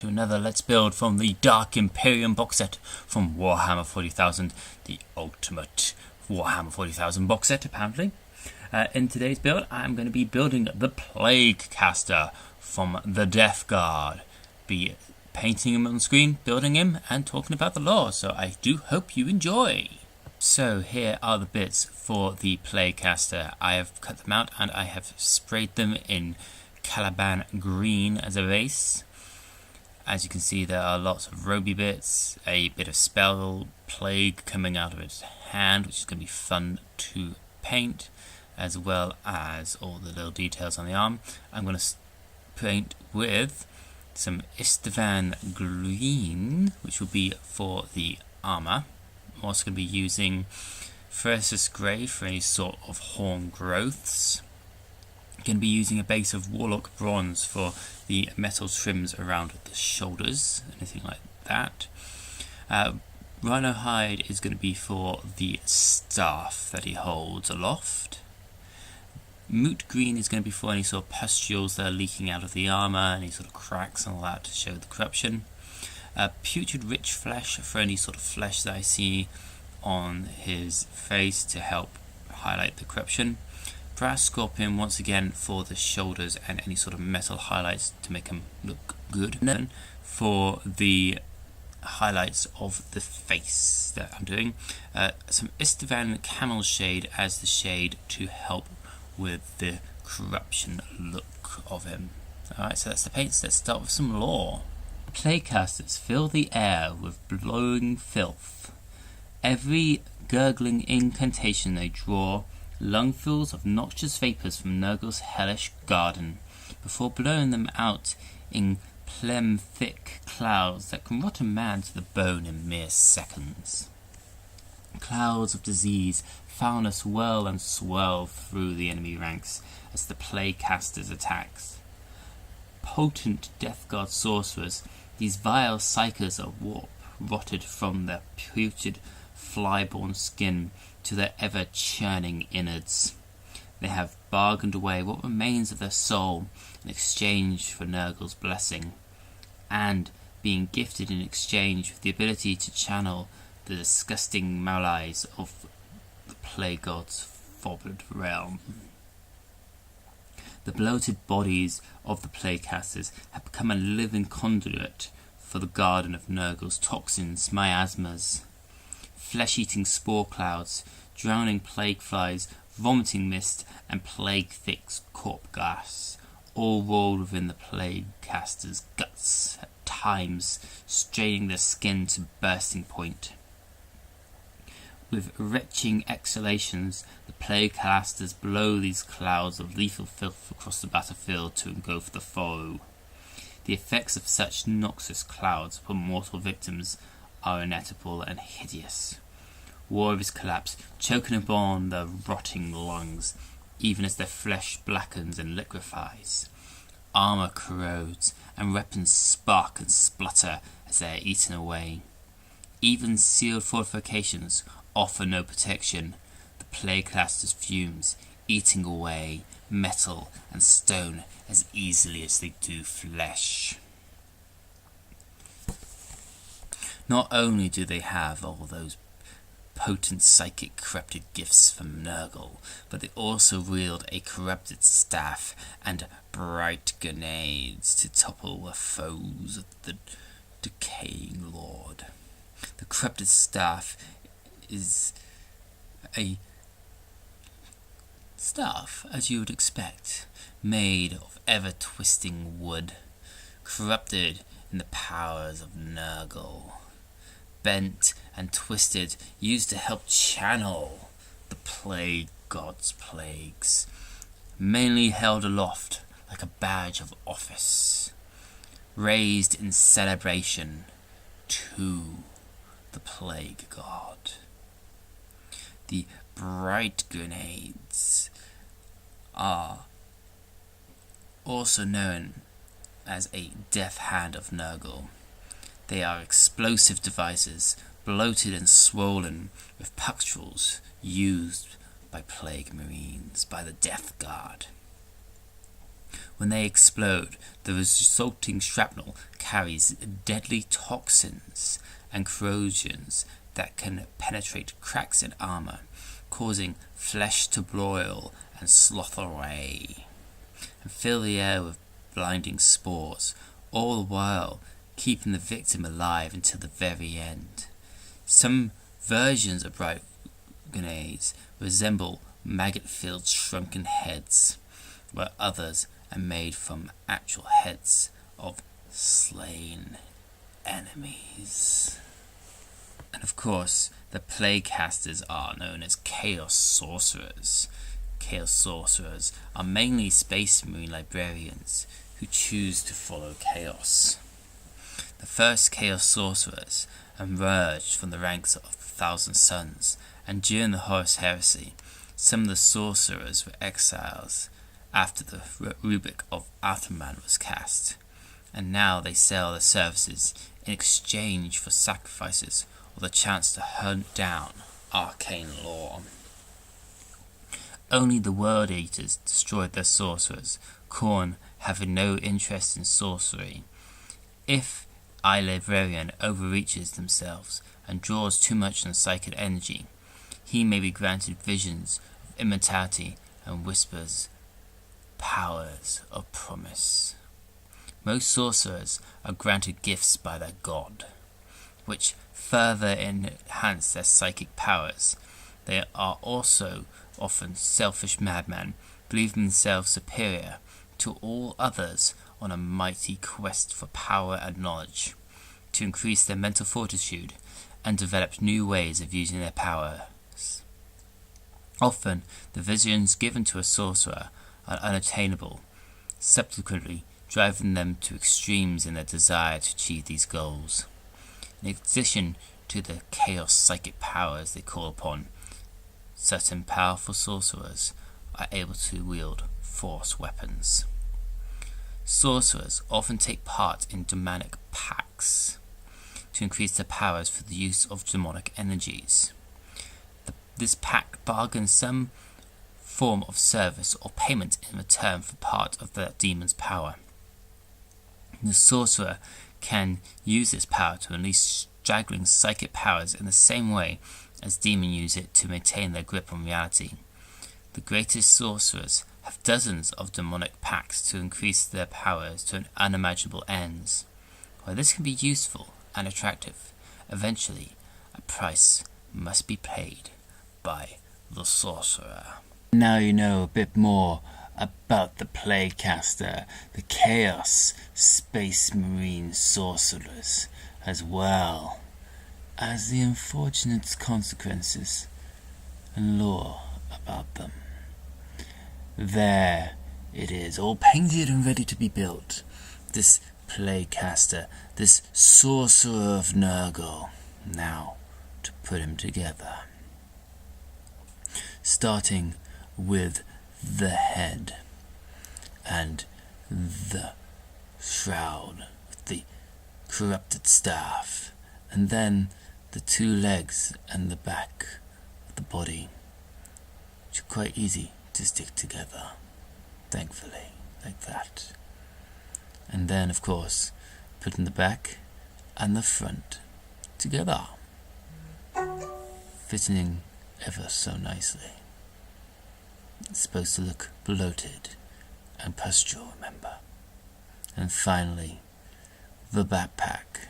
To another Let's Build from the Dark Imperium box set from Warhammer 40,000, the ultimate Warhammer 40,000 box set apparently. In today's build I'm going to be building the Plaguecaster from the Death Guard. Be painting him on the screen, building him and talking about the lore, so I do hope you enjoy. So here are the bits for the Plaguecaster. I have cut them out and I have sprayed them in Caliban green as a base. As you can see, there are lots of roby bits, a bit of spell plague coming out of its hand, which is going to be fun to paint, as well as all the little details on the arm. I'm going to paint with some Istvan green, which will be for the armor. I'm also going to be using Fersus grey for any sort of horn growths. Going to be using a base of Warlock bronze for the metal trims around the shoulders, anything like that. Rhino hide is going to be for the staff that he holds aloft. Moot green is going to be for any sort of pustules that are leaking out of the armour, any sort of cracks and all that to show the corruption. Putrid rich flesh for any sort of flesh that I see on his face to help highlight the corruption. Brass scorpion once again for the shoulders and any sort of metal highlights to make them look good. And then for the highlights of the face that I'm doing, some Istvan camel shade as the shade to help with the corruption look of him. Alright, so that's the paints. Let's start with some lore. Plaguecasters fill the air with blowing filth. Every gurgling incantation they draw lungfuls of noxious vapours from Nurgle's hellish garden, before blowing them out in phlegm-thick clouds that can rot a man to the bone in mere seconds. Clouds of disease, foulness whirl and swirl through the enemy ranks as the Plaguecaster's attacks. Potent Death Guard sorcerers, these vile psychers are warp, rotted from their putrid fly-born skin to their ever-churning innards. They have bargained away what remains of their soul in exchange for Nurgle's blessing, and being gifted in exchange with the ability to channel the disgusting malice of the Plague God's forbid realm. The bloated bodies of the Plaguecasters have become a living conduit for the garden of Nurgle's toxins, miasmas, flesh-eating spore clouds, drowning plague flies, vomiting mist, and plague-thick corpse gas, all rolled within the Plaguecaster's guts, at times straining their skin to bursting point. With retching exhalations, the Plaguecasters blow these clouds of lethal filth across the battlefield to engulf the foe. The effects of such noxious clouds upon mortal victims are inevitable and hideous. Warriors collapse, choking upon their rotting lungs, even as their flesh blackens and liquefies. Armour corrodes, and weapons spark and splutter as they are eaten away. Even sealed fortifications offer no protection. The Plaguecaster's fumes, eating away metal and stone as easily as they do flesh. Not only do they have all those potent psychic corrupted gifts from Nurgle, but they also wield a corrupted staff and bright grenades to topple the foes of the decaying lord. The corrupted staff is a staff, as you would expect, made of ever-twisting wood, corrupted in the powers of Nurgle. Bent and twisted, used to help channel the Plague God's plagues, mainly held aloft like a badge of office, raised in celebration to the Plague God. The bright grenades are also known as a death hand of Nurgle. They are explosive devices, bloated and swollen with pustules used by plague marines, by the Death Guard. When they explode, the resulting shrapnel carries deadly toxins and corrosions that can penetrate cracks in armor, causing flesh to broil and slough away, and fill the air with blinding spores, all the while keeping the victim alive until the very end. Some versions of bright grenades resemble maggot-filled shrunken heads, where others are made from actual heads of slain enemies. And of course, the Plaguecasters are known as Chaos Sorcerers. Chaos Sorcerers are mainly Space Marine librarians who choose to follow Chaos. The first Chaos Sorcerers emerged from the ranks of the Thousand Sons, and during the Horus Heresy, some of the sorcerers were exiles after the rubric of Athaman was cast, and now they sell their services in exchange for sacrifices or the chance to hunt down arcane lore. Only the World Eaters destroyed their sorcerers, Khorne having no interest in sorcery. If a librarian overreaches themselves and draws too much on psychic energy, he may be granted visions of immortality and whispers powers of promise. Most sorcerers are granted gifts by their god, which further enhance their psychic powers. They are also often selfish madmen, believing themselves superior to all others on a mighty quest for power and knowledge, to increase their mental fortitude and develop new ways of using their powers. Often, the visions given to a sorcerer are unattainable, subsequently driving them to extremes in their desire to achieve these goals. In addition to the chaos psychic powers they call upon, certain powerful sorcerers are able to wield force weapons. Sorcerers often take part in demonic pacts to increase their powers for the use of demonic energies. This pact bargains some form of service or payment in return for part of that demon's power. The sorcerer can use this power to unleash straggling psychic powers in the same way as demons use it to maintain their grip on reality. The greatest sorcerers have dozens of demonic pacts to increase their powers to unimaginable ends. While this can be useful and attractive, eventually a price must be paid by the sorcerer. Now you know a bit more about the Plaguecaster, the Chaos Space Marine sorcerers, as well as the unfortunate consequences and lore about them. There it is, all painted and ready to be built. This Plaguecaster, this sorcerer of Nurgle. Now to put him together. Starting with the head and the shroud with the corrupted staff, and then the two legs and the back of the body, which are quite easy to stick together, thankfully, like that. And then, of course, putting the back and the front together, fitting ever so nicely. It's supposed to look bloated and pustule, remember. And finally, the backpack,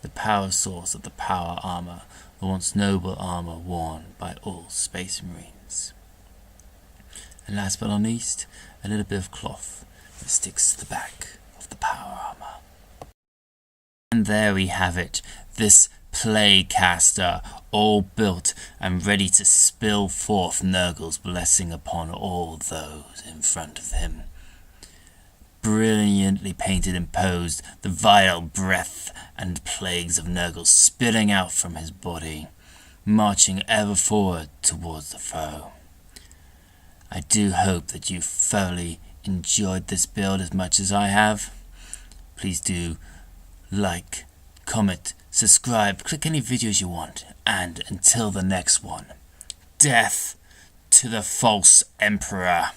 the power source of the power armor, the once noble armor worn by all Space Marines. And last but not least, a little bit of cloth that sticks to the back of the power armor. And there we have it, this Plaguecaster, all built and ready to spill forth Nurgle's blessing upon all those in front of him. Brilliantly painted and posed, the vile breath and plagues of Nurgle spitting out from his body, marching ever forward towards the foe. I do hope that you thoroughly enjoyed this build as much as I have. Please do like, comment, subscribe, click any videos you want, and until the next one, death to the false emperor.